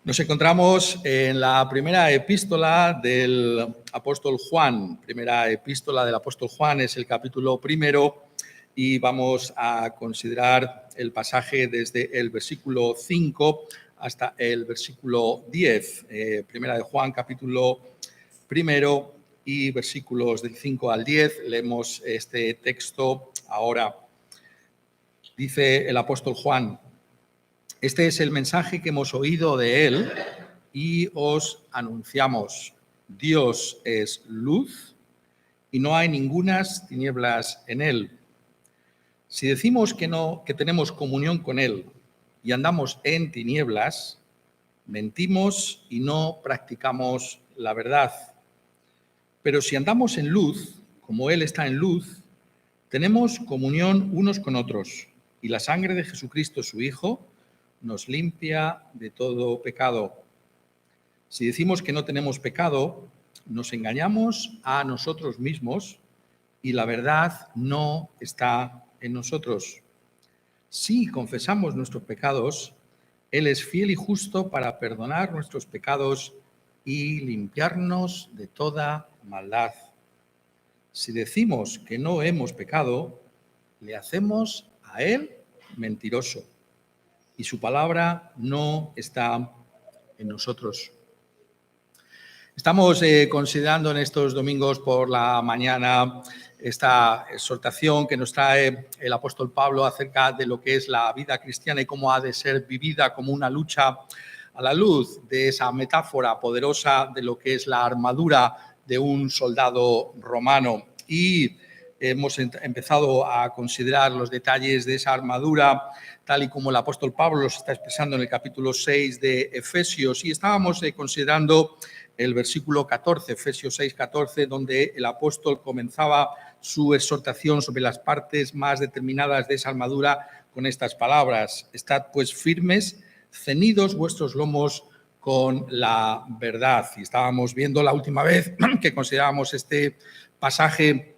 Nos encontramos en la primera epístola del apóstol Juan. Primera epístola del apóstol Juan es el capítulo primero y vamos a considerar el pasaje desde el versículo 5 hasta el versículo 10. Primera de Juan, capítulo primero y versículos del 5 al 10. Leemos este texto ahora. Dice el apóstol Juan: Este es el mensaje que hemos oído de él y os anunciamos. Dios es luz y no hay ningunas tinieblas en él. Si decimos que tenemos comunión con él y andamos en tinieblas, mentimos y no practicamos la verdad. Pero si andamos en luz, como él está en luz, tenemos comunión unos con otros, y la sangre de Jesucristo, su Hijo, nos limpia de todo pecado. Si decimos que no tenemos pecado, nos engañamos a nosotros mismos y la verdad no está en nosotros. Si confesamos nuestros pecados, Él es fiel y justo para perdonar nuestros pecados y limpiarnos de toda maldad. Si decimos que no hemos pecado, le hacemos a Él mentiroso y su palabra no está en nosotros. Estamos considerando en estos domingos por la mañana esta exhortación que nos trae el apóstol Pablo acerca de lo que es la vida cristiana y cómo ha de ser vivida como una lucha a la luz de esa metáfora poderosa de lo que es la armadura de un soldado romano. Y hemos empezado a considerar los detalles de esa armadura, tal y como el apóstol Pablo los está expresando en el capítulo 6 de Efesios. Y estábamos considerando el versículo 14, Efesios 6, 14, donde el apóstol comenzaba su exhortación sobre las partes más determinadas de esa armadura con estas palabras: Estad pues firmes, ceñidos vuestros lomos con la verdad. Y estábamos viendo la última vez que considerábamos este pasaje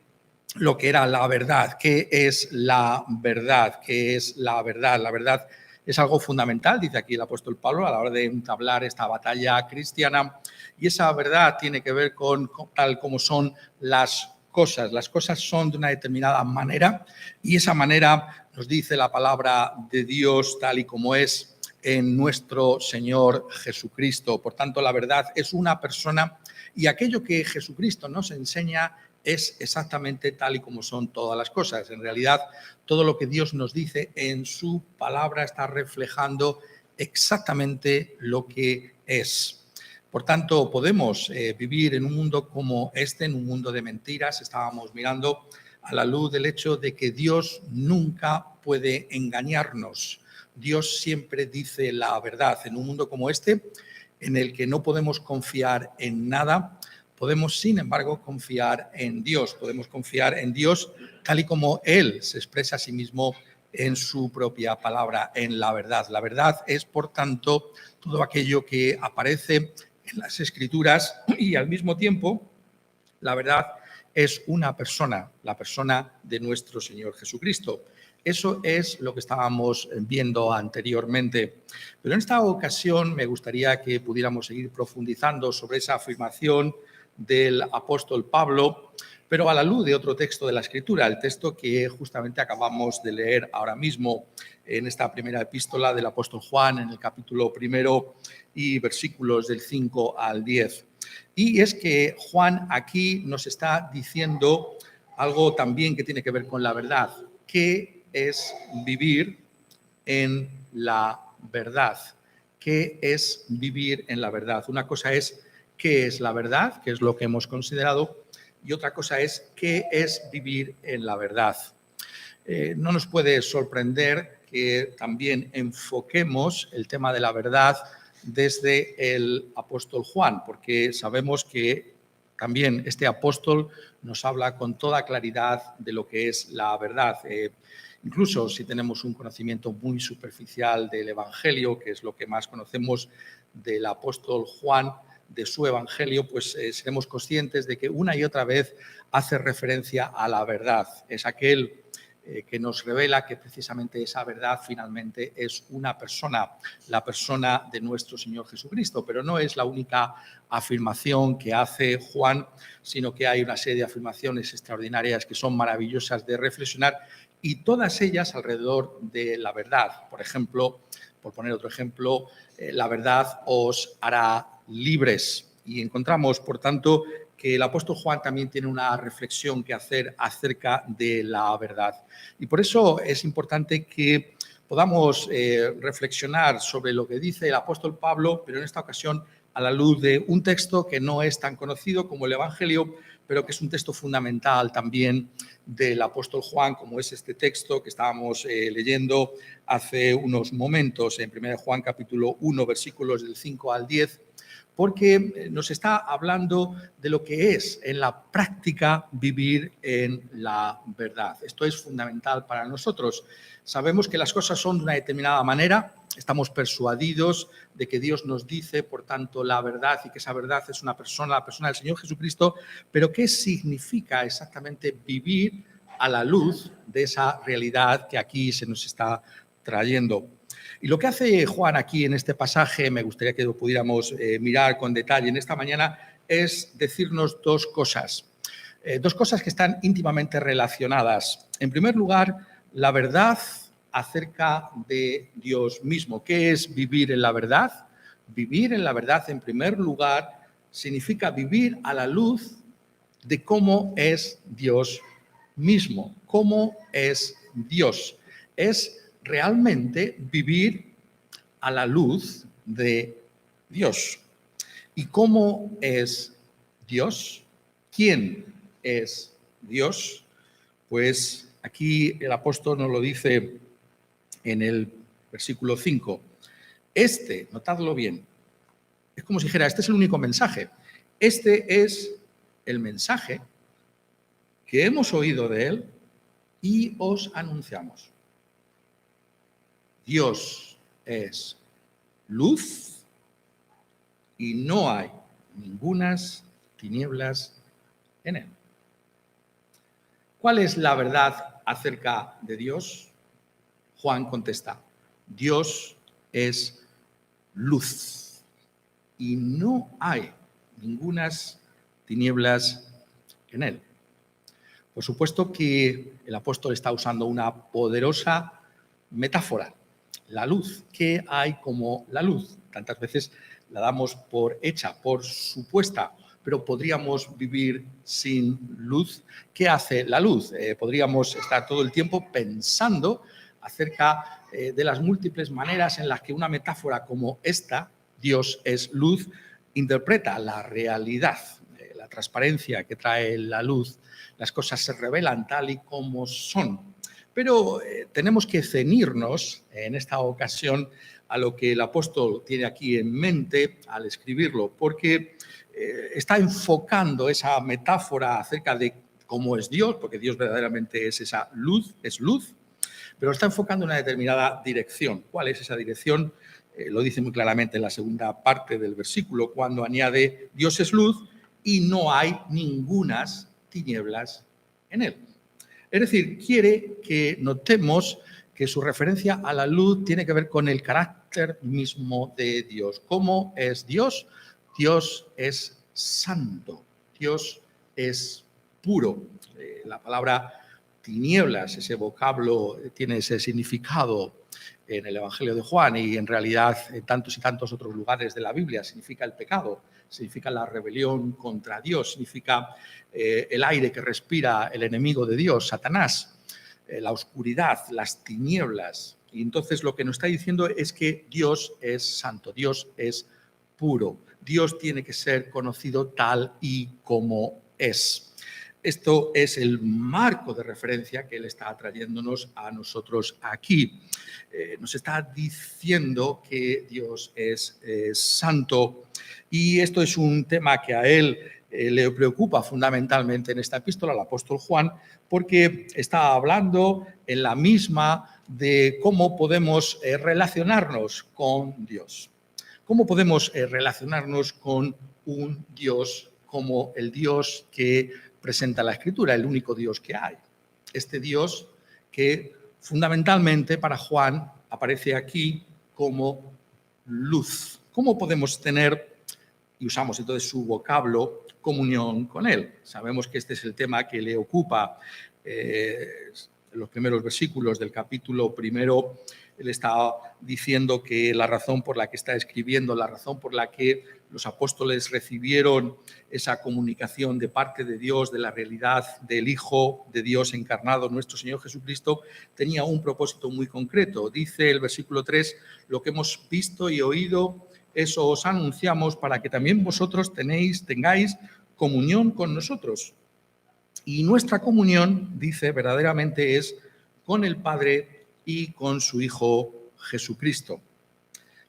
lo que era la verdad. ¿Qué es la verdad? ¿Qué es la verdad? La verdad es algo fundamental, dice aquí el apóstol Pablo, a la hora de entablar esta batalla cristiana. Y esa verdad tiene que ver con tal como son las cosas. Las cosas son de una determinada manera y esa manera nos dice la palabra de Dios tal y como es en nuestro Señor Jesucristo. Por tanto, la verdad es una persona y aquello que Jesucristo nos enseña es exactamente tal y como son todas las cosas. En realidad, todo lo que Dios nos dice en su palabra está reflejando exactamente lo que es. Por tanto, podemos vivir en un mundo como este, en un mundo de mentiras. Estábamos mirando a la luz del hecho de que Dios nunca puede engañarnos. Dios siempre dice la verdad. En un mundo como este, en el que no podemos confiar en nada, podemos, sin embargo, confiar en Dios. Podemos confiar en Dios tal y como Él se expresa a sí mismo en su propia palabra, en la verdad. La verdad es, por tanto, todo aquello que aparece en las Escrituras y, al mismo tiempo, la verdad es una persona, la persona de nuestro Señor Jesucristo. Eso es lo que estábamos viendo anteriormente. Pero en esta ocasión me gustaría que pudiéramos seguir profundizando sobre esa afirmación del apóstol Pablo, pero a la luz de otro texto de la Escritura, el texto que justamente acabamos de leer ahora mismo en esta primera epístola del apóstol Juan, en el capítulo primero y versículos del 5 al 10. Y es que Juan aquí nos está diciendo algo también que tiene que ver con la verdad. ¿Qué es vivir en la verdad? ¿Qué es vivir en la verdad? Una cosa es qué es la verdad, que es lo que hemos considerado, y otra cosa es qué es vivir en la verdad. No nos puede sorprender que también enfoquemos el tema de la verdad desde el apóstol Juan, porque sabemos que también este apóstol nos habla con toda claridad de lo que es la verdad. Incluso si tenemos un conocimiento muy superficial del Evangelio, que es lo que más conocemos del apóstol Juan, de su Evangelio, pues seremos conscientes de que una y otra vez hace referencia a la verdad. Es aquel que nos revela que precisamente esa verdad finalmente es una persona, la persona de nuestro Señor Jesucristo. Pero no es la única afirmación que hace Juan, sino que hay una serie de afirmaciones extraordinarias que son maravillosas de reflexionar, y todas ellas alrededor de la verdad. Por ejemplo, por poner otro ejemplo, la verdad os hará libres. Y encontramos, por tanto, que el apóstol Juan también tiene una reflexión que hacer acerca de la verdad. Y por eso es importante que podamos reflexionar sobre lo que dice el apóstol Pablo, pero en esta ocasión a la luz de un texto que no es tan conocido como el Evangelio, pero que es un texto fundamental también del apóstol Juan, como es este texto que estábamos leyendo hace unos momentos en 1 Juan capítulo 1, versículos del 5 al 10, porque nos está hablando de lo que es en la práctica vivir en la verdad. Esto es fundamental para nosotros. Sabemos que las cosas son de una determinada manera, estamos persuadidos de que Dios nos dice, por tanto, la verdad, y que esa verdad es una persona, la persona del Señor Jesucristo, pero ¿qué significa exactamente vivir a la luz de esa realidad que aquí se nos está trayendo? Y lo que hace Juan aquí en este pasaje, me gustaría que lo pudiéramos mirar con detalle en esta mañana, es decirnos dos cosas que están íntimamente relacionadas. En primer lugar, la verdad acerca de Dios mismo. ¿Qué es vivir en la verdad? Vivir en la verdad, en primer lugar, significa vivir a la luz de cómo es Dios mismo, cómo es Dios. Es realmente vivir a la luz de Dios. ¿Y cómo es Dios? ¿Quién es Dios? Pues aquí el apóstol nos lo dice en el versículo 5. Notadlo bien, es como si dijera, este es el único mensaje. Este es el mensaje que hemos oído de él y os anunciamos. Dios es luz y no hay ningunas tinieblas en él. ¿Cuál es la verdad acerca de Dios? Juan contesta, Dios es luz y no hay ningunas tinieblas en él. Por supuesto que el apóstol está usando una poderosa metáfora. La luz, ¿qué hay como la luz? Tantas veces la damos por hecha, por supuesta, pero podríamos vivir sin luz. ¿Qué hace la luz? Podríamos estar todo el tiempo pensando acerca de las múltiples maneras en las que una metáfora como esta, Dios es luz, interpreta la realidad, la transparencia que trae la luz. Las cosas se revelan tal y como son. Pero tenemos que ceñirnos en esta ocasión a lo que el apóstol tiene aquí en mente al escribirlo, porque está enfocando esa metáfora acerca de cómo es Dios, porque Dios verdaderamente es esa luz, pero está enfocando en una determinada dirección. ¿Cuál es esa dirección? Lo dice muy claramente en la segunda parte del versículo, cuando añade Dios es luz y no hay ningunas tinieblas en él. Es decir, quiere que notemos que su referencia a la luz tiene que ver con el carácter mismo de Dios. ¿Cómo es Dios? Dios es santo, Dios es puro. La palabra tinieblas, ese vocablo tiene ese significado en el Evangelio de Juan y en realidad en tantos y tantos otros lugares de la Biblia. Significa el pecado, significa la rebelión contra Dios, significa el aire que respira el enemigo de Dios, Satanás, la oscuridad, las tinieblas. Y entonces lo que nos está diciendo es que Dios es santo, Dios es puro, Dios tiene que ser conocido tal y como es. Esto es el marco de referencia que él está trayéndonos a nosotros aquí. Nos está diciendo que Dios es santo, y esto es un tema que a él le preocupa fundamentalmente en esta epístola al apóstol Juan, porque está hablando en la misma de cómo podemos relacionarnos con Dios. ¿Cómo podemos relacionarnos con un Dios como el Dios que presenta la Escritura, el único Dios que hay? Este Dios que fundamentalmente para Juan aparece aquí como luz. ¿Cómo podemos tener, y usamos entonces su vocablo, comunión con Él? Sabemos que este es el tema que le ocupa en los primeros versículos del capítulo primero. Él está diciendo que la razón por la que está escribiendo, la razón por la que los apóstoles recibieron esa comunicación de parte de Dios, de la realidad del Hijo de Dios encarnado, nuestro Señor Jesucristo, tenía un propósito muy concreto. Dice el versículo 3, lo que hemos visto y oído, eso os anunciamos para que también vosotros tengáis comunión con nosotros. Y nuestra comunión, dice, verdaderamente es con el Padre y con su Hijo Jesucristo.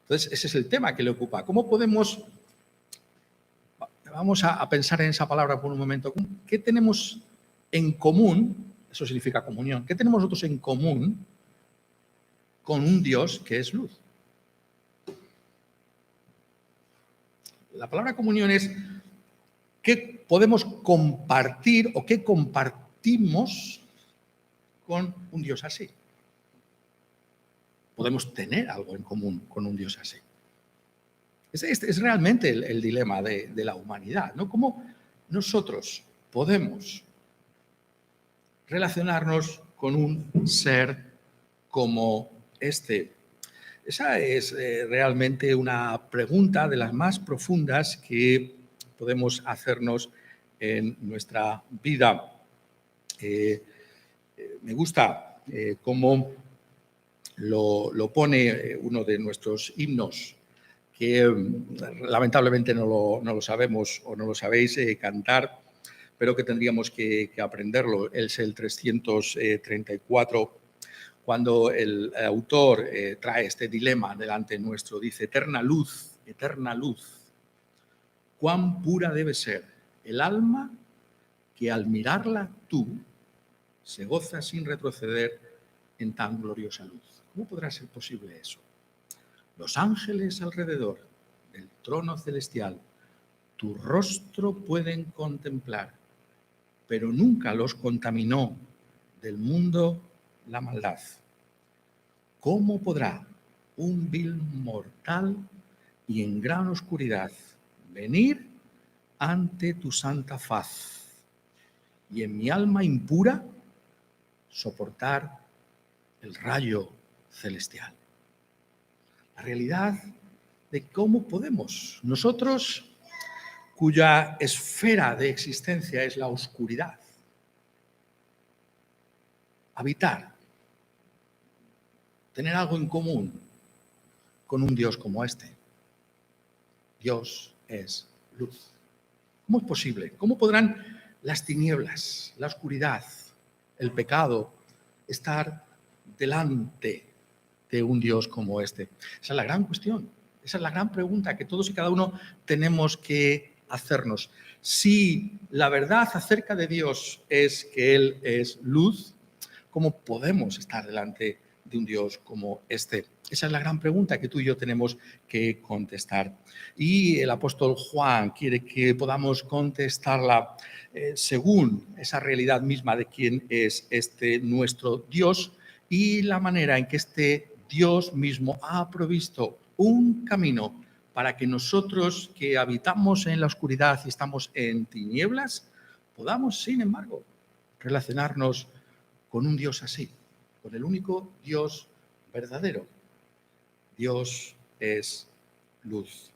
Entonces, ese es el tema que le ocupa. ¿Cómo podemos, vamos a pensar en esa palabra por un momento, qué tenemos en común, eso significa comunión, qué tenemos nosotros en común con un Dios que es luz? La palabra comunión es qué podemos compartir o qué compartimos con un Dios así. Podemos tener algo en común con un Dios así. Es realmente el dilema de la humanidad, ¿no? ¿Cómo nosotros podemos relacionarnos con un ser como este? Esa es realmente una pregunta de las más profundas que podemos hacernos en nuestra vida. Me gusta cómo lo pone uno de nuestros himnos, que lamentablemente no lo sabemos o no lo sabéis cantar, pero que tendríamos que aprenderlo. Es el 334, cuando el autor trae este dilema delante nuestro. Dice, eterna luz, cuán pura debe ser el alma que al mirarla tú se goza sin retroceder en tan gloriosa luz. ¿Cómo podrá ser posible eso? Los ángeles alrededor del trono celestial tu rostro pueden contemplar, pero nunca los contaminó del mundo la maldad. ¿Cómo podrá un vil mortal y en gran oscuridad venir ante tu santa faz y en mi alma impura soportar el rayo celestial? La realidad de cómo podemos nosotros, cuya esfera de existencia es la oscuridad, habitar, tener algo en común con un Dios como este. Dios es luz. ¿Cómo es posible? ¿Cómo podrán las tinieblas, la oscuridad, el pecado estar delante de un Dios como este? Esa es la gran cuestión, esa es la gran pregunta que todos y cada uno tenemos que hacernos. Si la verdad acerca de Dios es que Él es luz, ¿cómo podemos estar delante de un Dios como este? Esa es la gran pregunta que tú y yo tenemos que contestar. Y el apóstol Juan quiere que podamos contestarla según esa realidad misma de quién es este nuestro Dios y la manera en que este Dios mismo ha provisto un camino para que nosotros que habitamos en la oscuridad y estamos en tinieblas, podamos, sin embargo, relacionarnos con un Dios así, con el único Dios verdadero. Dios es luz.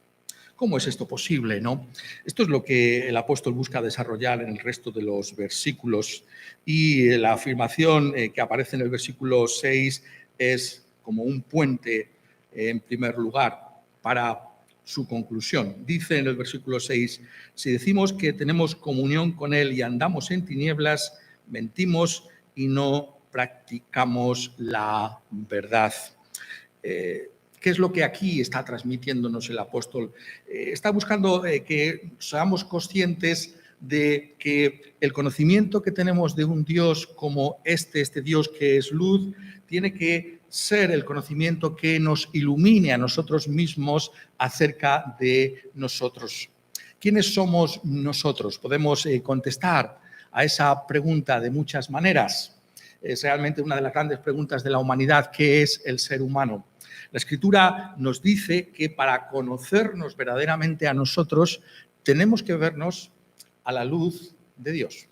¿Cómo es esto posible, no? Esto es lo que el apóstol busca desarrollar en el resto de los versículos, y la afirmación que aparece en el versículo 6 es como un puente, en primer lugar, para su conclusión. Dice en el versículo 6, si decimos que tenemos comunión con Él y andamos en tinieblas, mentimos y no practicamos la verdad. ¿Qué es lo que aquí está transmitiéndonos el apóstol? Está buscando que seamos conscientes de que el conocimiento que tenemos de un Dios como este Dios que es luz, tiene que ser el conocimiento que nos ilumine a nosotros mismos acerca de nosotros. ¿Quiénes somos nosotros? Podemos contestar a esa pregunta de muchas maneras. es realmente una de las grandes preguntas de la humanidad: ¿qué es el ser humano? La Escritura nos dice que para conocernos verdaderamente a nosotros tenemos que vernos a la luz de Dios,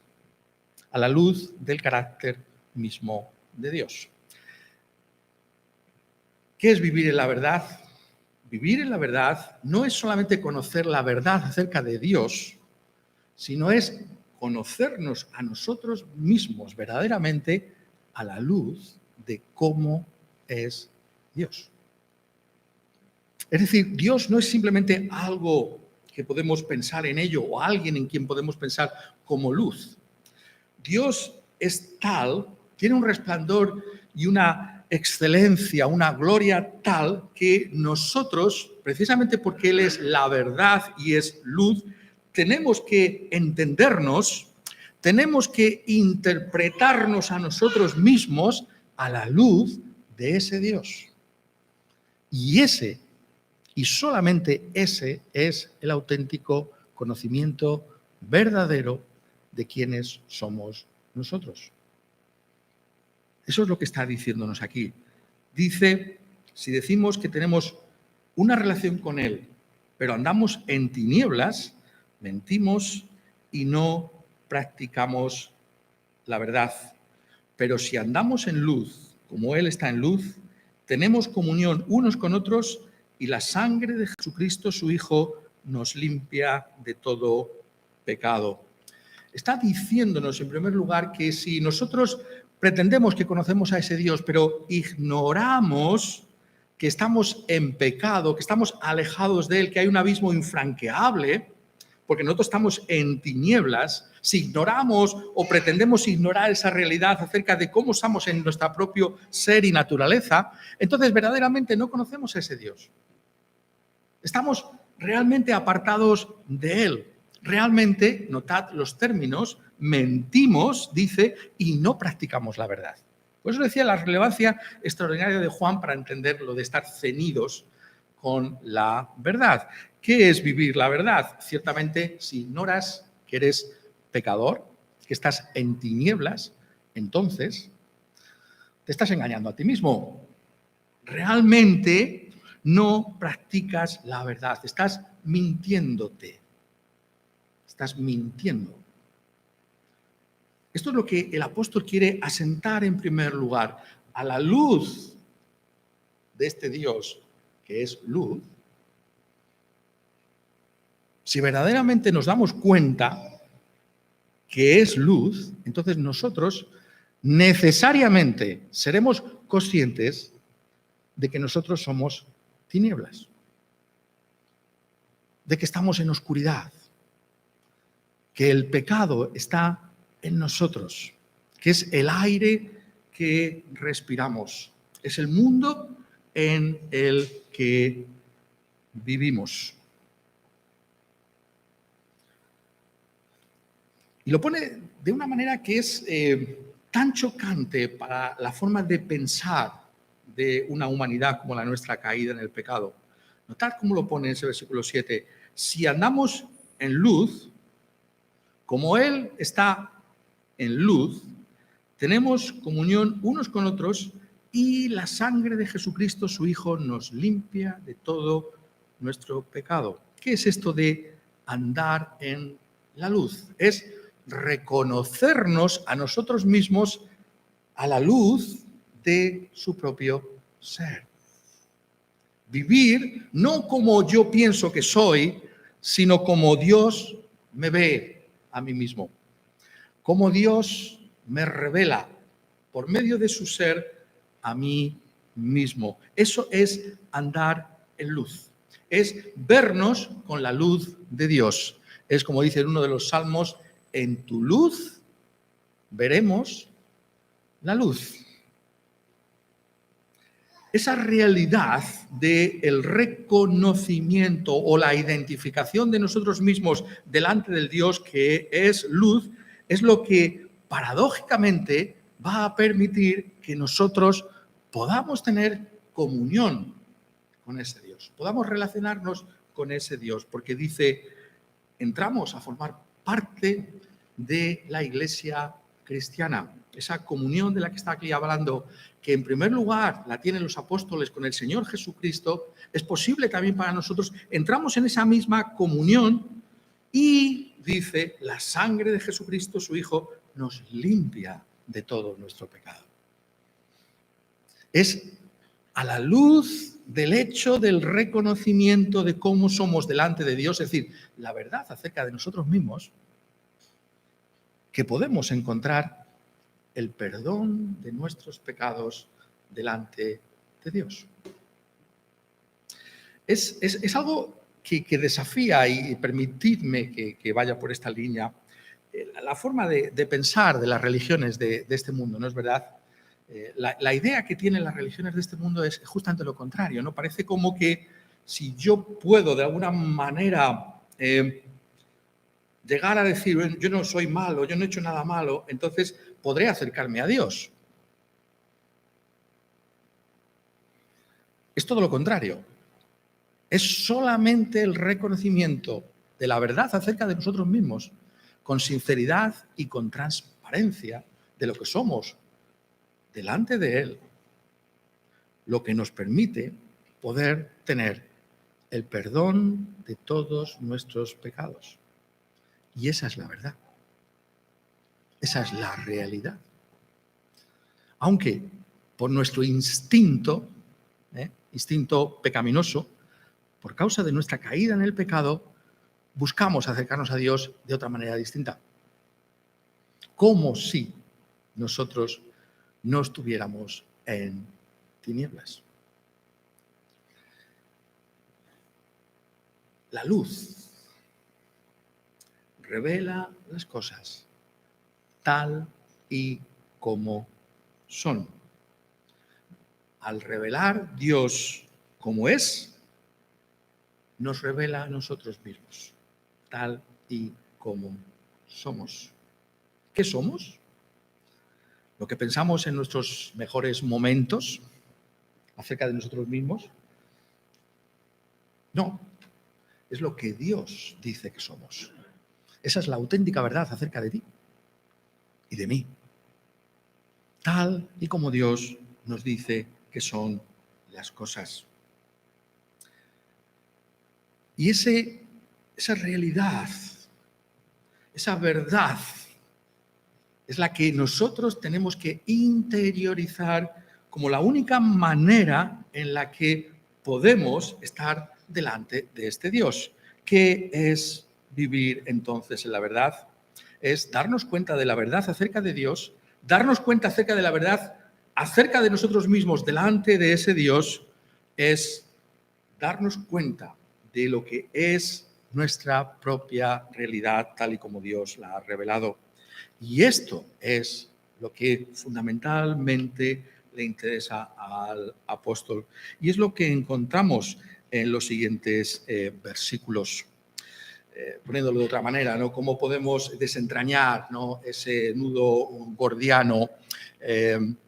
a la luz del carácter mismo de Dios. ¿Qué es vivir en la verdad? Vivir en la verdad no es solamente conocer la verdad acerca de Dios, sino es conocernos a nosotros mismos verdaderamente a la luz de cómo es Dios. Es decir, Dios no es simplemente algo que podemos pensar en ello o alguien en quien podemos pensar como luz. Dios es tal, tiene un resplandor y una excelencia, una gloria tal que nosotros, precisamente porque Él es la verdad y es luz, tenemos que entendernos, tenemos que interpretarnos a nosotros mismos a la luz de ese Dios. Y solamente ese es el auténtico conocimiento verdadero de quiénes somos nosotros. Eso es lo que está diciéndonos aquí. Dice, si decimos que tenemos una relación con Él, pero andamos en tinieblas, mentimos y no practicamos la verdad. Pero si andamos en luz, como Él está en luz, tenemos comunión unos con otros y la sangre de Jesucristo, su Hijo, nos limpia de todo pecado. Está diciéndonos, en primer lugar, que si nosotros pretendemos que conocemos a ese Dios, pero ignoramos que estamos en pecado, que estamos alejados de Él, que hay un abismo infranqueable, porque nosotros estamos en tinieblas, si ignoramos o pretendemos ignorar esa realidad acerca de cómo estamos en nuestro propio ser y naturaleza, entonces verdaderamente no conocemos a ese Dios. Estamos realmente apartados de Él. Realmente, notad los términos, mentimos, dice, y no practicamos la verdad. Por eso decía la relevancia extraordinaria de Juan para entender lo de estar ceñidos con la verdad. ¿Qué es vivir la verdad? Ciertamente, si ignoras que eres pecador, que estás en tinieblas, entonces te estás engañando a ti mismo. Realmente no practicas la verdad, estás mintiéndote. Estás mintiendo. Esto es lo que el apóstol quiere asentar en primer lugar. A la luz de este Dios, que es luz, si verdaderamente nos damos cuenta que es luz, entonces nosotros necesariamente seremos conscientes de que nosotros somos tinieblas, de que estamos en oscuridad, que el pecado está en nosotros, que es el aire que respiramos, es el mundo en el que vivimos. Y lo pone de una manera que es tan chocante para la forma de pensar de una humanidad como la nuestra caída en el pecado. Notad cómo lo pone en ese versículo 7. Si andamos en luz, como Él está en luz, tenemos comunión unos con otros y la sangre de Jesucristo, su Hijo, nos limpia de todo nuestro pecado. ¿Qué es esto de andar en la luz? Es reconocernos a nosotros mismos a la luz de su propio ser. Vivir no como yo pienso que soy, sino como Dios me ve a mí mismo. Como Dios me revela por medio de su ser a mí mismo. Eso es andar en luz. Es vernos con la luz de Dios. Es como dice en uno de los salmos, en tu luz veremos la luz. Esa realidad del reconocimiento o la identificación de nosotros mismos delante del Dios que es luz, es lo que paradójicamente va a permitir que nosotros podamos tener comunión con ese Dios, podamos relacionarnos con ese Dios, porque dice, entramos a formar parte de la Iglesia cristiana, esa comunión de la que está aquí hablando, que en primer lugar la tienen los apóstoles con el Señor Jesucristo, es posible también para nosotros. Entramos en esa misma comunión y, dice, la sangre de Jesucristo, su Hijo, nos limpia de todo nuestro pecado. Es a la luz del hecho del reconocimiento de cómo somos delante de Dios, es decir, la verdad acerca de nosotros mismos, que podemos encontrar el perdón de nuestros pecados delante de Dios. Es algo que desafía, y permitidme que vaya por esta línea, la forma de pensar de las religiones de este mundo, ¿no es verdad? La idea que tienen las religiones de este mundo es justamente lo contrario, ¿no? Parece como que si yo puedo de alguna manera llegar a decir, yo no soy malo, yo no he hecho nada malo, entonces podré acercarme a Dios. Es todo lo contrario. Es solamente el reconocimiento de la verdad acerca de nosotros mismos, con sinceridad y con transparencia de lo que somos delante de Él, lo que nos permite poder tener el perdón de todos nuestros pecados. Y esa es la verdad. Esa es la realidad. Aunque por nuestro instinto pecaminoso, por causa de nuestra caída en el pecado, buscamos acercarnos a Dios de otra manera distinta. Como si nosotros no estuviéramos en tinieblas. La luz revela las cosas tal y como son. Al revelar Dios como es, nos revela a nosotros mismos, tal y como somos. ¿Qué somos? ¿Lo que pensamos en nuestros mejores momentos acerca de nosotros mismos? No, es lo que Dios dice que somos. Esa es la auténtica verdad acerca de ti y de mí. Tal y como Dios nos dice que son las cosas. Y esa realidad, esa verdad, es la que nosotros tenemos que interiorizar como la única manera en la que podemos estar delante de este Dios. ¿Qué es vivir entonces en la verdad? Es darnos cuenta de la verdad acerca de Dios, darnos cuenta acerca de la verdad acerca de nosotros mismos delante de ese Dios, es darnos cuenta de lo que es nuestra propia realidad tal y como Dios la ha revelado. Y esto es lo que fundamentalmente le interesa al apóstol. Y es lo que encontramos en los siguientes versículos. Poniéndolo de otra manera, ¿no? ¿Cómo podemos desentrañar, ¿no?, ese nudo gordiano?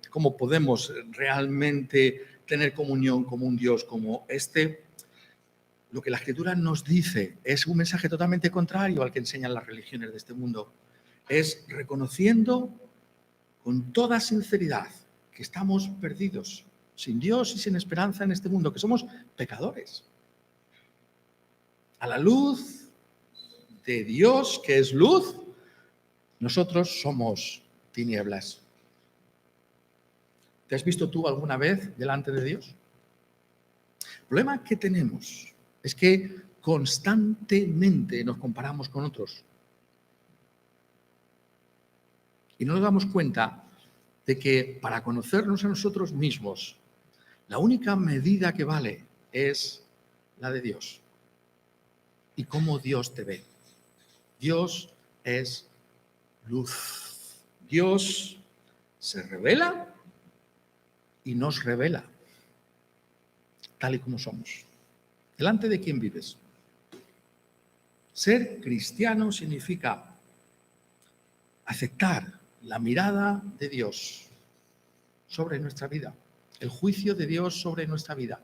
¿Cómo podemos realmente tener comunión con un Dios como este? Lo que la Escritura nos dice es un mensaje totalmente contrario al que enseñan las religiones de este mundo. Es reconociendo con toda sinceridad que estamos perdidos, sin Dios y sin esperanza en este mundo, que somos pecadores. A la luz de Dios, que es luz, nosotros somos tinieblas. ¿Te has visto tú alguna vez delante de Dios? El problema que tenemos es que constantemente nos comparamos con otros. Y no nos damos cuenta de que para conocernos a nosotros mismos, la única medida que vale es la de Dios. Y cómo Dios te ve. Dios es luz. Dios se revela y nos revela tal y como somos. ¿Delante de quién vives? Ser cristiano significa aceptar la mirada de Dios sobre nuestra vida, el juicio de Dios sobre nuestra vida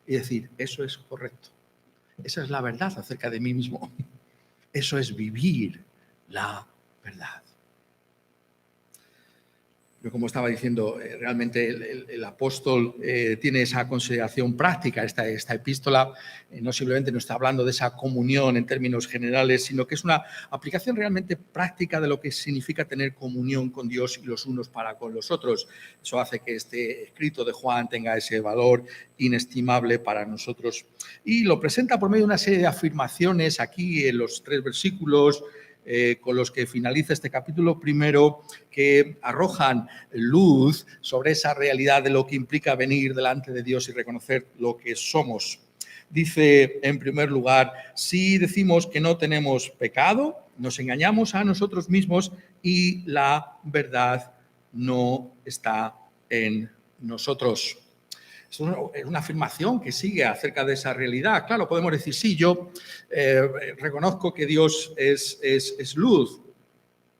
y decir, eso es correcto. Esa es la verdad acerca de mí mismo. Eso es vivir la verdad. Pero como estaba diciendo, realmente el apóstol tiene esa consideración práctica, esta epístola. No simplemente nos está hablando de esa comunión en términos generales, sino que es una aplicación realmente práctica de lo que significa tener comunión con Dios y los unos para con los otros. Eso hace que este escrito de Juan tenga ese valor inestimable para nosotros. Y lo presenta por medio de una serie de afirmaciones aquí en los 3 versículos, con los que finaliza este capítulo primero, que arrojan luz sobre esa realidad de lo que implica venir delante de Dios y reconocer lo que somos. Dice, en primer lugar, si decimos que no tenemos pecado, nos engañamos a nosotros mismos y la verdad no está en nosotros. Es una afirmación que sigue acerca de esa realidad. Claro, podemos decir, sí, yo reconozco que Dios es luz.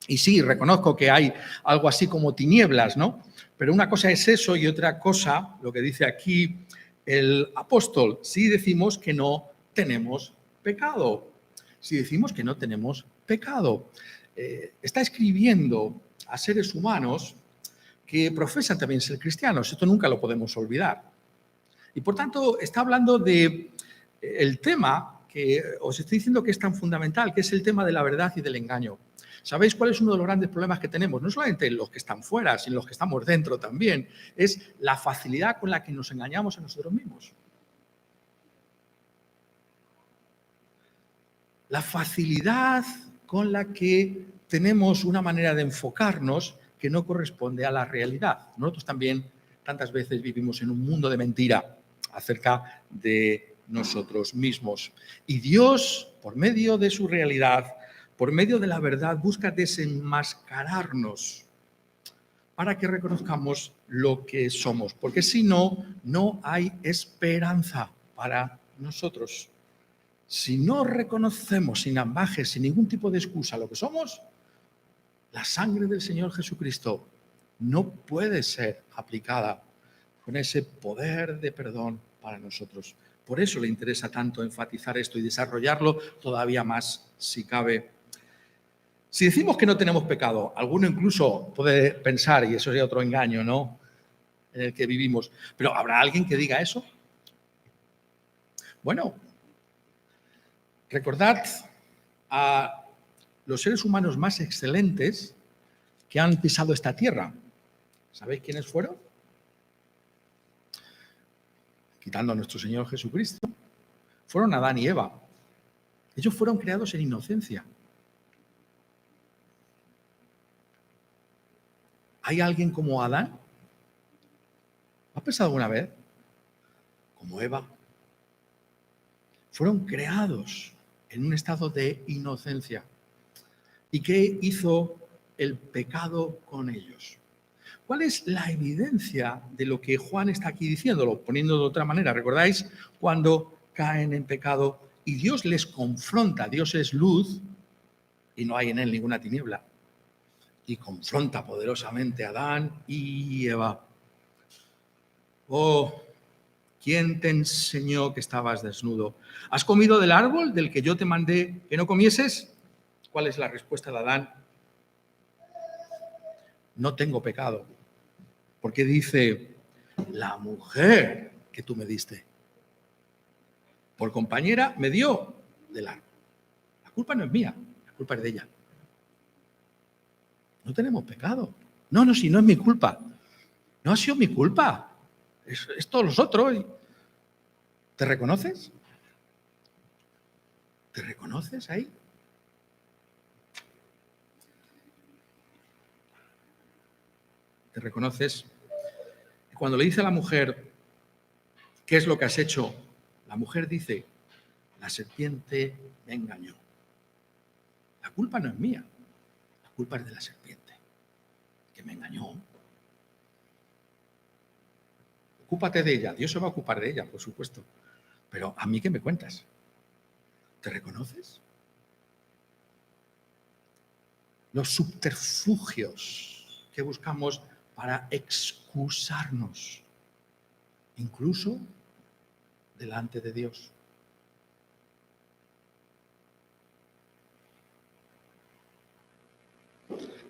Y sí, reconozco que hay algo así como tinieblas, ¿no? Pero una cosa es eso y otra cosa, lo que dice aquí el apóstol, si decimos que no tenemos pecado. Si decimos que no tenemos pecado. Está escribiendo a seres humanos que profesan también ser cristianos. Esto nunca lo podemos olvidar. Y por tanto está hablando de el tema que os estoy diciendo que es tan fundamental, que es el tema de la verdad y del engaño. ¿Sabéis cuál es uno de los grandes problemas que tenemos? No solamente los que están fuera, sino los que estamos dentro también. Es la facilidad con la que nos engañamos a nosotros mismos. La facilidad con la que tenemos una manera de enfocarnos que no corresponde a la realidad. Nosotros también tantas veces vivimos en un mundo de mentira acerca de nosotros mismos. Y Dios, por medio de su realidad, por medio de la verdad, busca desenmascararnos para que reconozcamos lo que somos, porque si no, no hay esperanza para nosotros. Si no reconocemos sin ambajes, sin ningún tipo de excusa lo que somos, la sangre del Señor Jesucristo no puede ser aplicada con ese poder de perdón para nosotros. Por eso le interesa tanto enfatizar esto y desarrollarlo todavía más, si cabe. Si decimos que no tenemos pecado, alguno incluso puede pensar, y eso sería otro engaño, ¿no?, en el que vivimos, pero ¿habrá alguien que diga eso? Bueno, recordad a los seres humanos más excelentes que han pisado esta tierra. ¿Sabéis quiénes fueron? Quitando a nuestro Señor Jesucristo, fueron Adán y Eva. Ellos fueron creados en inocencia. ¿Hay alguien como Adán? ¿Ha pensado alguna vez? Como Eva. Fueron creados en un estado de inocencia. ¿Y qué hizo el pecado con ellos? ¿Cuál es la evidencia de lo que Juan está aquí diciéndolo? Poniendo de otra manera, ¿recordáis cuando caen en pecado y Dios les confronta? Dios es luz y no hay en él ninguna tiniebla. Y confronta poderosamente a Adán y Eva. Oh, ¿quién te enseñó que estabas desnudo? ¿Has comido del árbol del que yo te mandé que no comieses? ¿Cuál es la respuesta de Adán? No tengo pecado. Porque dice, la mujer que tú me diste, por compañera, me dio del árbol. La culpa no es mía, la culpa es de ella. No tenemos pecado. No, si no es mi culpa. No ha sido mi culpa. Es todos los otros. ¿Te reconoces? ¿Te reconoces ahí? ¿Te reconoces? Y cuando le dice a la mujer, ¿qué es lo que has hecho? La mujer dice, la serpiente me engañó. La culpa no es mía, la culpa es de la serpiente, que me engañó. Ocúpate de ella, Dios se va a ocupar de ella, por supuesto. Pero ¿a mí qué me cuentas? ¿Te reconoces? Los subterfugios que buscamos para excusarnos, incluso delante de Dios.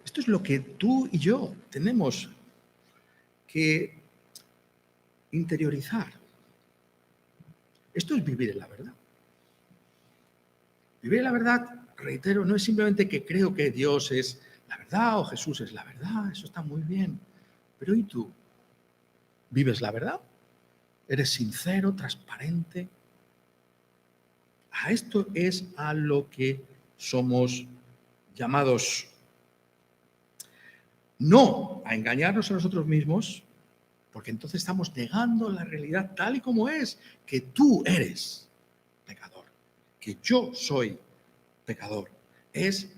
Esto es lo que tú y yo tenemos que interiorizar. Esto es vivir en la verdad. Vivir en la verdad, reitero, no es simplemente que creo que Dios es la verdad o Jesús es la verdad, eso está muy bien. Pero ¿y tú? ¿Vives la verdad? ¿Eres sincero, transparente? A esto es a lo que somos llamados. No a engañarnos a nosotros mismos, porque entonces estamos negando la realidad tal y como es, que tú eres pecador, que yo soy pecador. Es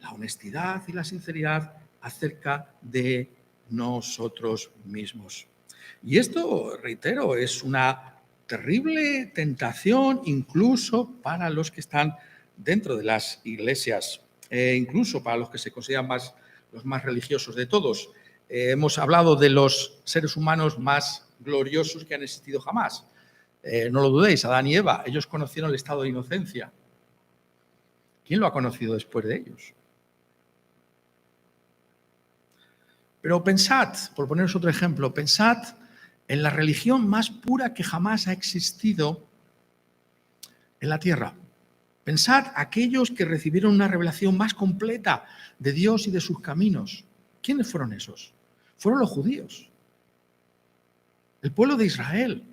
la honestidad y la sinceridad acerca de nosotros mismos. Y esto, reitero, es una terrible tentación incluso para los que están dentro de las iglesias, incluso para los que se consideran los más religiosos de todos. Hemos hablado de los seres humanos más gloriosos que han existido jamás. No lo dudéis, Adán y Eva, ellos conocieron el estado de inocencia. ¿Quién lo ha conocido después de ellos? Pero pensad, por poneros otro ejemplo, pensad en la religión más pura que jamás ha existido en la tierra. Pensad aquellos que recibieron una revelación más completa de Dios y de sus caminos. ¿Quiénes fueron esos? Fueron los judíos, el pueblo de Israel.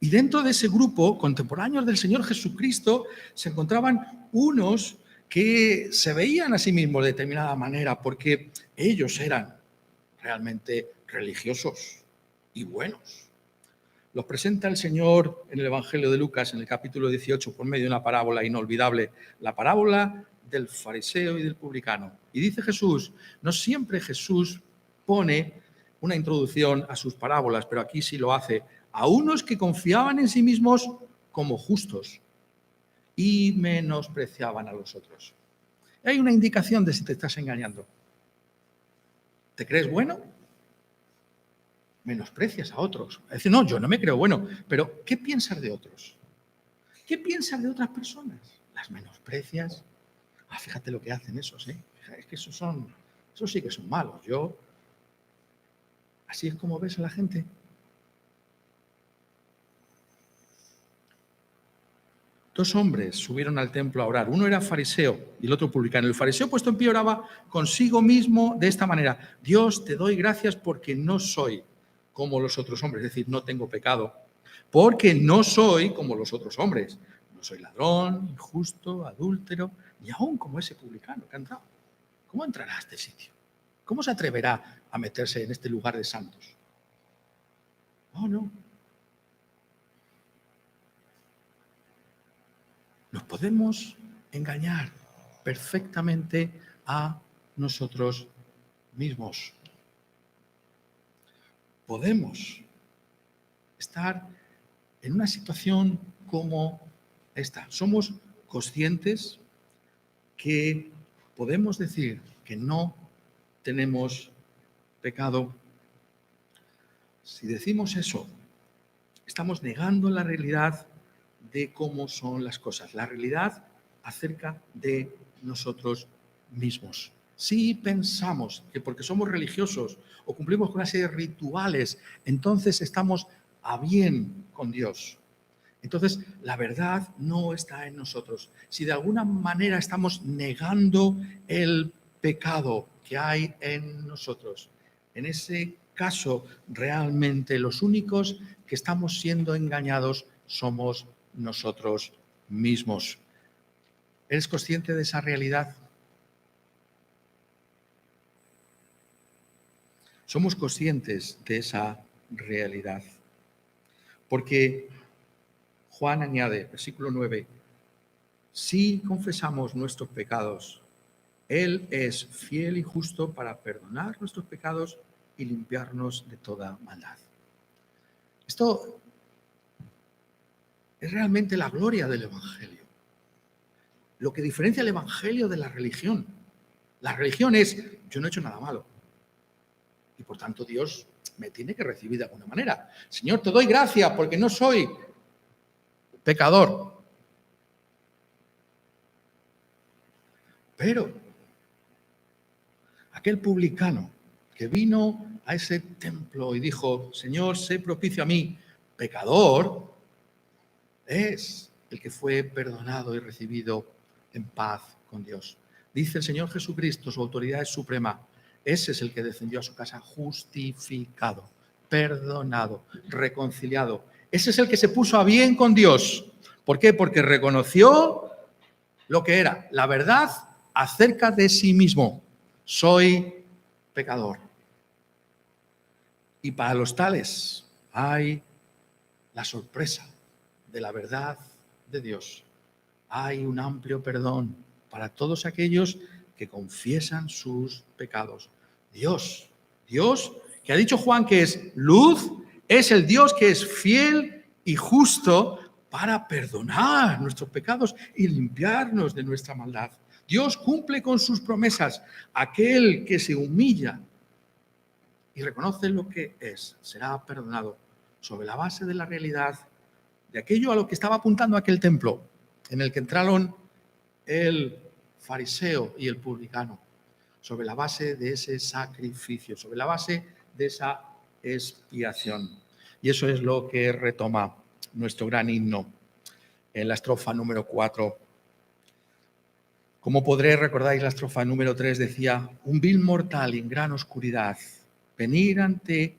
Y dentro de ese grupo, contemporáneos del Señor Jesucristo, se encontraban unos que se veían a sí mismos de determinada manera porque ellos eran realmente religiosos y buenos. Los presenta el Señor en el Evangelio de Lucas, en el capítulo 18, por medio de una parábola inolvidable, la parábola del fariseo y del publicano. Y dice Jesús, no siempre Jesús pone una introducción a sus parábolas, pero aquí sí lo hace, a unos que confiaban en sí mismos como justos y menospreciaban a los otros. Hay una indicación de si te estás engañando. ¿Te crees bueno? Menosprecias a otros. Es decir, no, yo no me creo bueno, pero ¿qué piensas de otros? ¿Qué piensas de otras personas? ¿Las menosprecias? Ah, fíjate lo que hacen esos, ¿eh? Es que esos sí que son malos. Así es como ves a la gente. Dos hombres subieron al templo a orar. Uno era fariseo y el otro publicano. El fariseo, puesto en pie, oraba consigo mismo de esta manera: Dios, te doy gracias porque no soy como los otros hombres, es decir, no tengo pecado, porque no soy como los otros hombres. No soy ladrón, injusto, adúltero, ni aún como ese publicano que ha entrado. ¿Cómo entrará a este sitio? ¿Cómo se atreverá a meterse en este lugar de santos? Oh, no. Nos podemos engañar perfectamente a nosotros mismos. Podemos estar en una situación como esta. Somos conscientes que podemos decir que no tenemos pecado. Si decimos eso, estamos negando la realidad de cómo son las cosas, la realidad acerca de nosotros mismos. Si pensamos que porque somos religiosos o cumplimos con una serie de rituales, entonces estamos a bien con Dios. Entonces, la verdad no está en nosotros. Si de alguna manera estamos negando el pecado que hay en nosotros, en ese caso, realmente los únicos que estamos siendo engañados somos nosotros mismos. ¿Eres consciente de esa realidad? Somos conscientes de esa realidad. Porque Juan añade, versículo 9, si confesamos nuestros pecados, Él es fiel y justo para perdonar nuestros pecados y limpiarnos de toda maldad. Esto es realmente la gloria del Evangelio. Lo que diferencia el Evangelio de la religión. La religión es, yo no he hecho nada malo. Y por tanto Dios me tiene que recibir de alguna manera. Señor, te doy gracias porque no soy pecador. Pero aquel publicano que vino a ese templo y dijo, Señor, sé propicio a mí, pecador, es el que fue perdonado y recibido en paz con Dios. Dice el Señor Jesucristo, su autoridad es suprema. Ese es el que descendió a su casa justificado, perdonado, reconciliado. Ese es el que se puso a bien con Dios. ¿Por qué? Porque reconoció lo que era la verdad acerca de sí mismo. Soy pecador. Y para los tales hay la sorpresa de la verdad de Dios. Hay un amplio perdón para todos aquellos que confiesan sus pecados. Dios, que ha dicho Juan que es luz, es el Dios que es fiel y justo para perdonar nuestros pecados y limpiarnos de nuestra maldad. Dios cumple con sus promesas. Aquel que se humilla y reconoce lo que es, será perdonado sobre la base de la realidad de aquello a lo que estaba apuntando aquel templo en el que entraron el fariseo y el publicano, sobre la base de ese sacrificio, sobre la base de esa expiación. Y eso es lo que retoma nuestro gran himno en la estrofa número 4. Como podré, recordáis la estrofa número 3, decía, un vil mortal en gran oscuridad, venir ante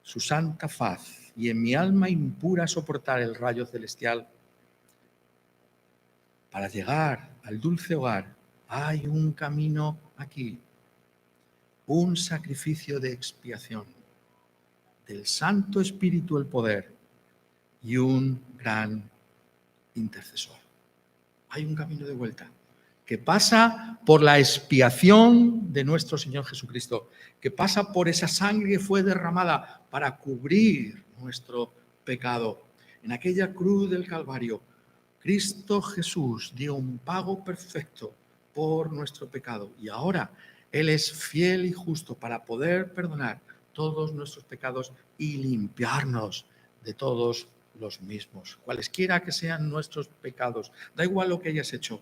su santa faz y en mi alma impura soportar el rayo celestial. Para llegar al dulce hogar hay un camino aquí, un sacrificio de expiación, del Santo Espíritu el poder y un gran intercesor. Hay un camino de vuelta que pasa por la expiación de nuestro Señor Jesucristo, que pasa por esa sangre que fue derramada para cubrir nuestro pecado. En aquella cruz del Calvario, Cristo Jesús dio un pago perfecto por nuestro pecado y ahora Él es fiel y justo para poder perdonar todos nuestros pecados y limpiarnos de todos los mismos, cualesquiera que sean nuestros pecados. Da igual lo que hayas hecho.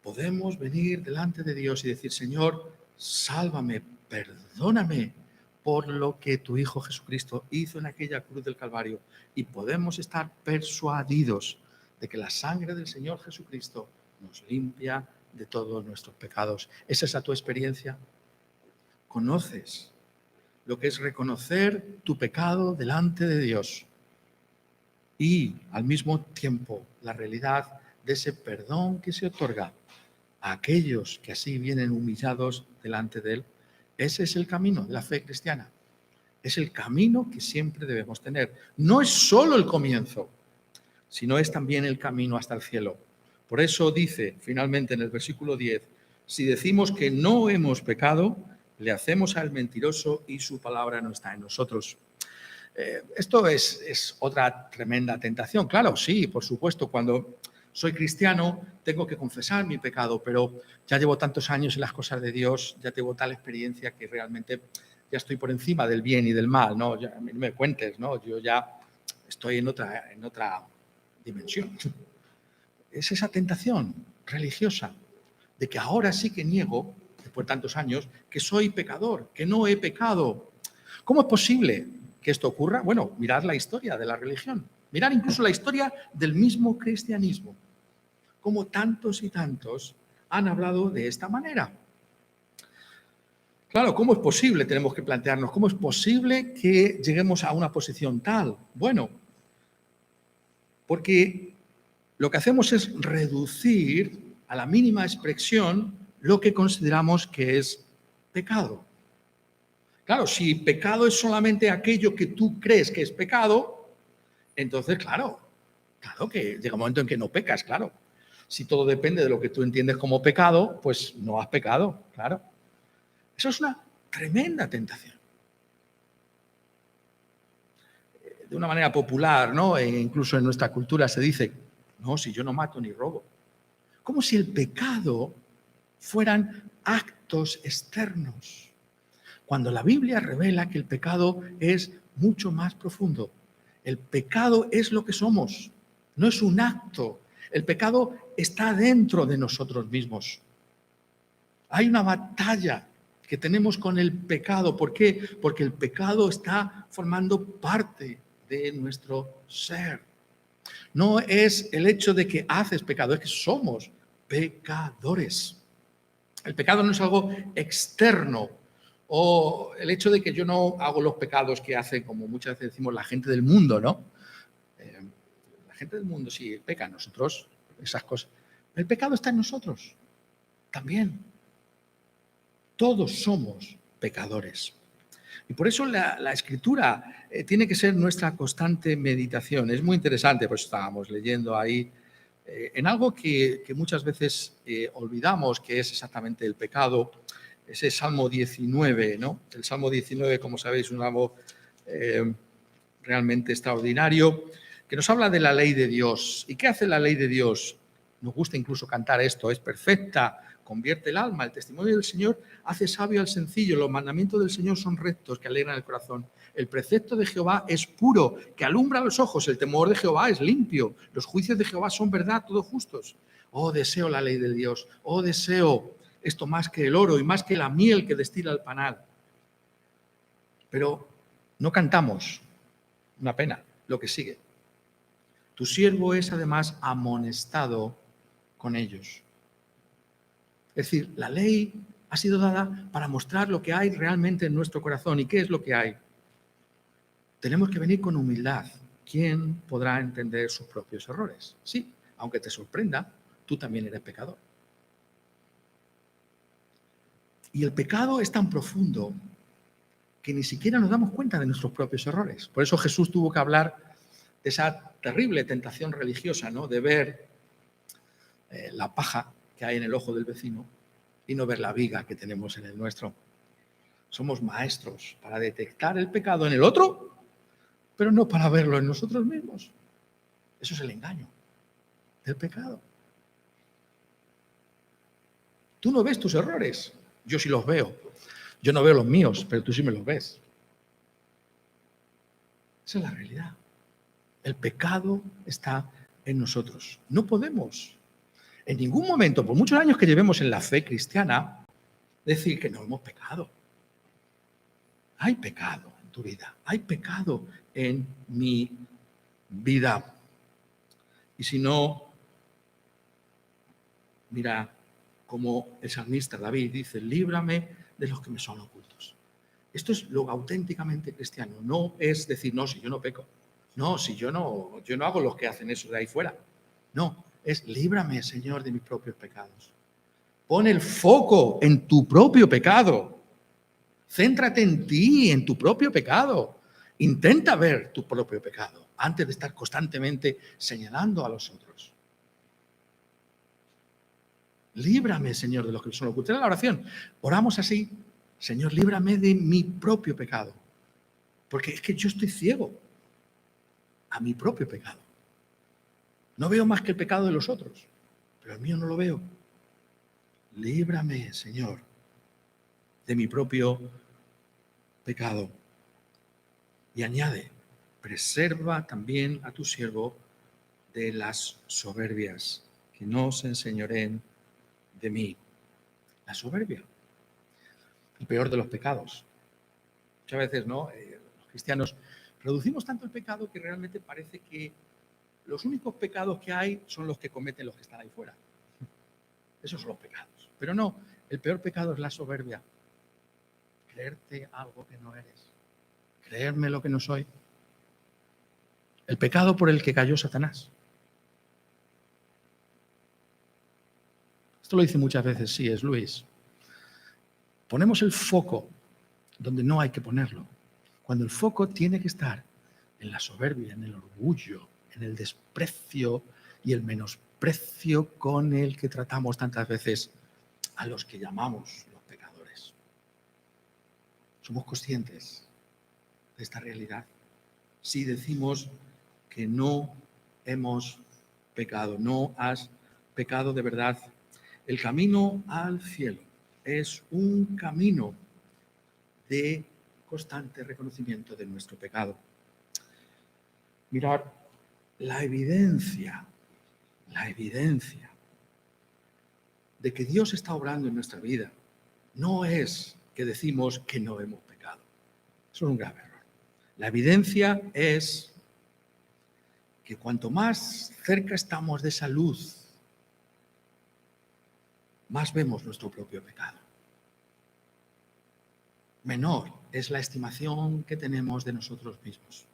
Podemos venir delante de Dios y decir, Señor, sálvame, perdóname por lo que tu Hijo Jesucristo hizo en aquella cruz del Calvario. Y podemos estar persuadidos de que la sangre del Señor Jesucristo nos limpia de todos nuestros pecados. ¿Es esa tu experiencia? ¿Conoces lo que es reconocer tu pecado delante de Dios y al mismo tiempo la realidad de ese perdón que se otorga a aquellos que así vienen humillados delante de Él? Ese es el camino de la fe cristiana. Es el camino que siempre debemos tener. No es solo el comienzo, sino es también el camino hasta el cielo. Por eso dice finalmente en el versículo 10, si decimos que no hemos pecado, le hacemos al mentiroso y su palabra no está en nosotros. Esto es otra tremenda tentación. Claro, sí, por supuesto, cuando soy cristiano tengo que confesar mi pecado, pero ya llevo tantos años en las cosas de Dios, ya tengo tal experiencia que realmente ya estoy por encima del bien y del mal, ¿no? Ya, no me cuentes, ¿no? Yo ya estoy en otra dimensión. Es esa tentación religiosa de que ahora sí que niego, después de tantos años, que soy pecador, que no he pecado. ¿Cómo es posible que esto ocurra? Bueno, mirad la historia de la religión, mirad incluso la historia del mismo cristianismo, como tantos y tantos han hablado de esta manera. Claro, ¿cómo es posible? Tenemos que plantearnos, ¿cómo es posible que lleguemos a una posición tal? Bueno, porque lo que hacemos es reducir a la mínima expresión lo que consideramos que es pecado. Claro, si pecado es solamente aquello que tú crees que es pecado, entonces, claro que llega un momento en que no pecas, claro. Si todo depende de lo que tú entiendes como pecado, pues no has pecado, claro. Eso es una tremenda tentación. De una manera popular, ¿no? E incluso en nuestra cultura se dice, no, si yo no mato ni robo. Como si el pecado fueran actos externos, cuando la Biblia revela que el pecado es mucho más profundo. El pecado es lo que somos, no es un acto. El pecado está dentro de nosotros mismos. Hay una batalla que tenemos con el pecado. ¿Por qué? Porque el pecado está formando parte de nuestro ser. No es el hecho de que haces pecado, es que somos pecadores. El pecado no es algo externo, o el hecho de que yo no hago los pecados que hace, como muchas veces decimos, la gente del mundo, ¿no? La gente del mundo sí peca, nosotros, esas cosas. El pecado está en nosotros también. Todos somos pecadores. Y por eso la Escritura tiene que ser nuestra constante meditación. Es muy interesante, pues estábamos leyendo ahí en algo que muchas veces olvidamos, que es exactamente el pecado, ese Salmo 19, ¿no? El Salmo 19, como sabéis, es un salmo realmente extraordinario, que nos habla de la ley de Dios. ¿Y qué hace la ley de Dios? Nos gusta incluso cantar esto, es perfecta, convierte el alma, el testimonio del Señor hace sabio al sencillo, los mandamientos del Señor son rectos, que alegran el corazón. El precepto de Jehová es puro, que alumbra los ojos, el temor de Jehová es limpio, los juicios de Jehová son verdad, todos justos. Oh, deseo la ley de Dios, oh, deseo esto más que el oro y más que la miel que destila el panal. Pero no cantamos, una pena, lo que sigue. Tu siervo es además amonestado con ellos. Es decir, la ley ha sido dada para mostrar lo que hay realmente en nuestro corazón. ¿Y qué es lo que hay? Tenemos que venir con humildad. ¿Quién podrá entender sus propios errores? Sí, aunque te sorprenda, tú también eres pecador. Y el pecado es tan profundo que ni siquiera nos damos cuenta de nuestros propios errores. Por eso Jesús tuvo que hablar de esa terrible tentación religiosa, ¿no? De ver la paja que hay en el ojo del vecino y no ver la viga que tenemos en el nuestro. Somos maestros para detectar el pecado en el otro, pero no para verlo en nosotros mismos. Eso es el engaño del pecado. Tú no ves tus errores, yo sí los veo. Yo no veo los míos, pero tú sí me los ves. Esa es la realidad. El pecado está en nosotros. No podemos, en ningún momento, por muchos años que llevemos en la fe cristiana, decir que no hemos pecado. Hay pecado en tu vida, hay pecado en mi vida. Y si no, mira como el salmista David dice, líbrame de los que me son ocultos. Esto es lo auténticamente cristiano. No es decir, no, si yo no peco. No, si yo no hago los que hacen eso de ahí fuera. No, es líbrame, Señor, de mis propios pecados. Pon el foco en tu propio pecado. Céntrate en ti, en tu propio pecado. Intenta ver tu propio pecado antes de estar constantemente señalando a los otros. Líbrame, Señor, de los que son ocultos. En la oración oramos así, Señor, líbrame de mi propio pecado. Porque es que yo estoy ciego a mi propio pecado. No veo más que el pecado de los otros, pero el mío no lo veo. Líbrame, Señor, de mi propio pecado. Y añade, preserva también a tu siervo de las soberbias, que no se enseñoreen de mí. La soberbia, el peor de los pecados. Muchas veces, ¿no? Los cristianos reducimos tanto el pecado que realmente parece que los únicos pecados que hay son los que cometen los que están ahí fuera. Esos son los pecados. Pero no, el peor pecado es la soberbia. Creerte algo que no eres. Creerme lo que no soy. El pecado por el que cayó Satanás. Esto lo dice muchas veces, sí, es Luis. Ponemos el foco donde no hay que ponerlo. Cuando el foco tiene que estar en la soberbia, en el orgullo, en el desprecio y el menosprecio con el que tratamos tantas veces a los que llamamos los pecadores. ¿Somos conscientes de esta realidad? Si decimos que no hemos pecado, no has pecado de verdad. El camino al cielo es un camino de constante reconocimiento de nuestro pecado. Mirar la evidencia de que Dios está obrando en nuestra vida no es que decimos que no hemos pecado. Eso es un grave error. La evidencia es que cuanto más cerca estamos de esa luz, más vemos nuestro propio pecado. Menor es la estimación que tenemos de nosotros mismos.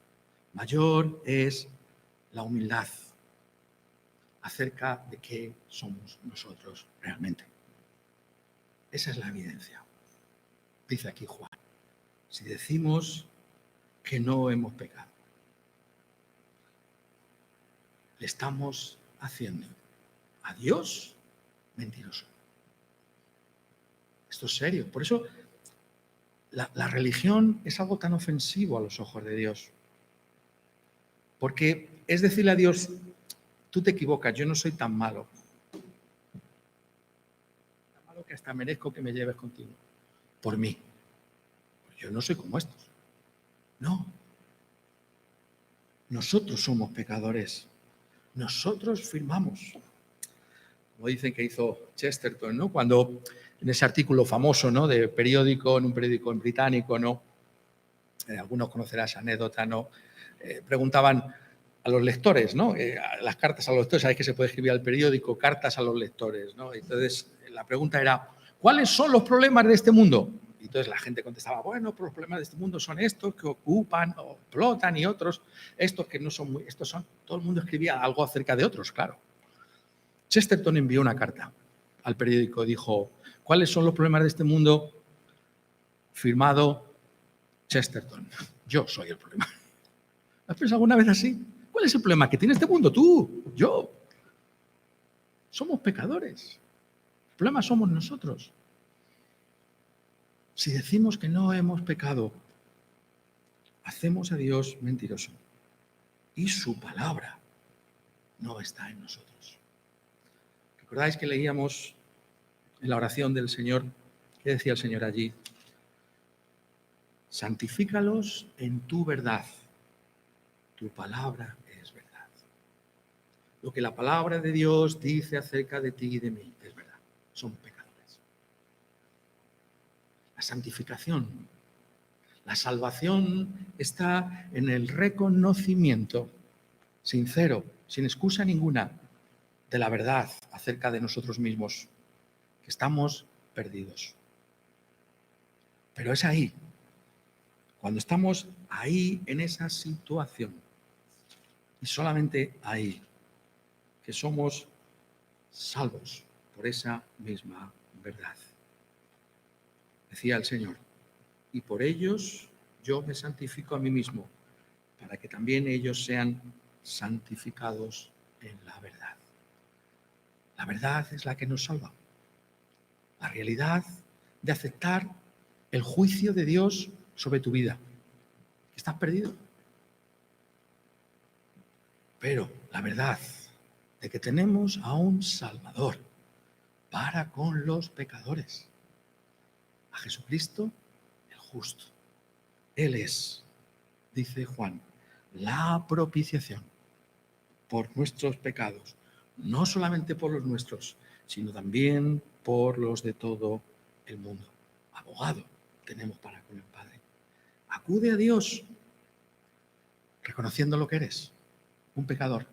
Mayor es la humildad acerca de qué somos nosotros realmente. Esa es la evidencia. Dice aquí Juan, si decimos que no hemos pecado, le estamos haciendo a Dios mentiroso. Esto es serio. Por eso la religión es algo tan ofensivo a los ojos de Dios. Porque es decirle a Dios, tú te equivocas, yo no soy tan malo. Tan malo que hasta merezco que me lleves contigo. Por mí. Yo no soy como estos. No. Nosotros somos pecadores. Nosotros firmamos. Como dicen que hizo Chesterton, ¿no? Cuando en ese artículo famoso, ¿no? De periódico, en un periódico británico, ¿no? Algunos conocerán esa anécdota, ¿no? Preguntaban a los lectores, ¿no? Las cartas a los lectores, sabéis que se puede escribir al periódico, cartas a los lectores, ¿no? Entonces, la pregunta era, ¿cuáles son los problemas de este mundo? Y entonces la gente contestaba, bueno, pues los problemas de este mundo son estos que ocupan o explotan y otros, estos que no son muy, estos son, todo el mundo escribía algo acerca de otros, claro. Chesterton envió una carta al periódico, dijo, ¿cuáles son los problemas de este mundo? Firmado Chesterton. Yo soy el problema. ¿Has pensado alguna vez así? ¿Cuál es el problema que tiene este mundo? Tú, yo. Somos pecadores. El problema somos nosotros. Si decimos que no hemos pecado, hacemos a Dios mentiroso. Y su palabra no está en nosotros. ¿Recordáis que leíamos en la oración del Señor? ¿Qué decía el Señor allí? Santifícalos en tu verdad. Tu palabra es verdad. Lo que la palabra de Dios dice acerca de ti y de mí es verdad. Somos pecadores. La santificación, la salvación está en el reconocimiento sincero, sin excusa ninguna, de la verdad acerca de nosotros mismos, que estamos perdidos. Pero es ahí, cuando estamos ahí en esa situación, y solamente ahí, que somos salvos por esa misma verdad. Decía el Señor, y por ellos yo me santifico a mí mismo, para que también ellos sean santificados en la verdad. La verdad es la que nos salva. La realidad de aceptar el juicio de Dios sobre tu vida. Estás perdido. Pero la verdad de que tenemos a un Salvador para con los pecadores. A Jesucristo, el justo. Él es, dice Juan, la propiciación por nuestros pecados. No solamente por los nuestros, sino también por los de todo el mundo. Abogado tenemos para con el Padre. Acude a Dios reconociendo lo que eres, un pecador.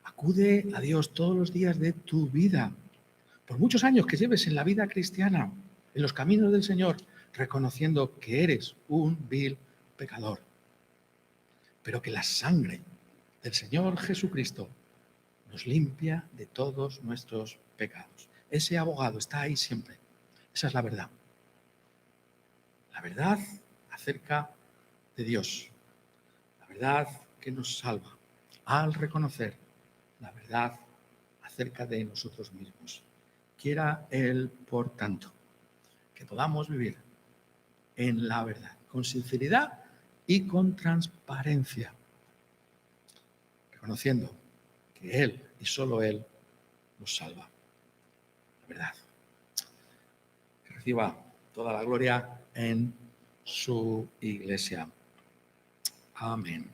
Acude a Dios todos los días de tu vida, por muchos años que lleves en la vida cristiana, en los caminos del Señor, reconociendo que eres un vil pecador, pero que la sangre del Señor Jesucristo nos limpia de todos nuestros pecados. Ese abogado está ahí siempre. Esa es la verdad. La verdad acerca de Dios. La verdad que nos salva al reconocer la verdad acerca de nosotros mismos. Quiera Él, por tanto, que podamos vivir en la verdad, con sinceridad y con transparencia, reconociendo que Él y solo Él nos salva. La verdad. Que reciba toda la gloria en su iglesia. Amén.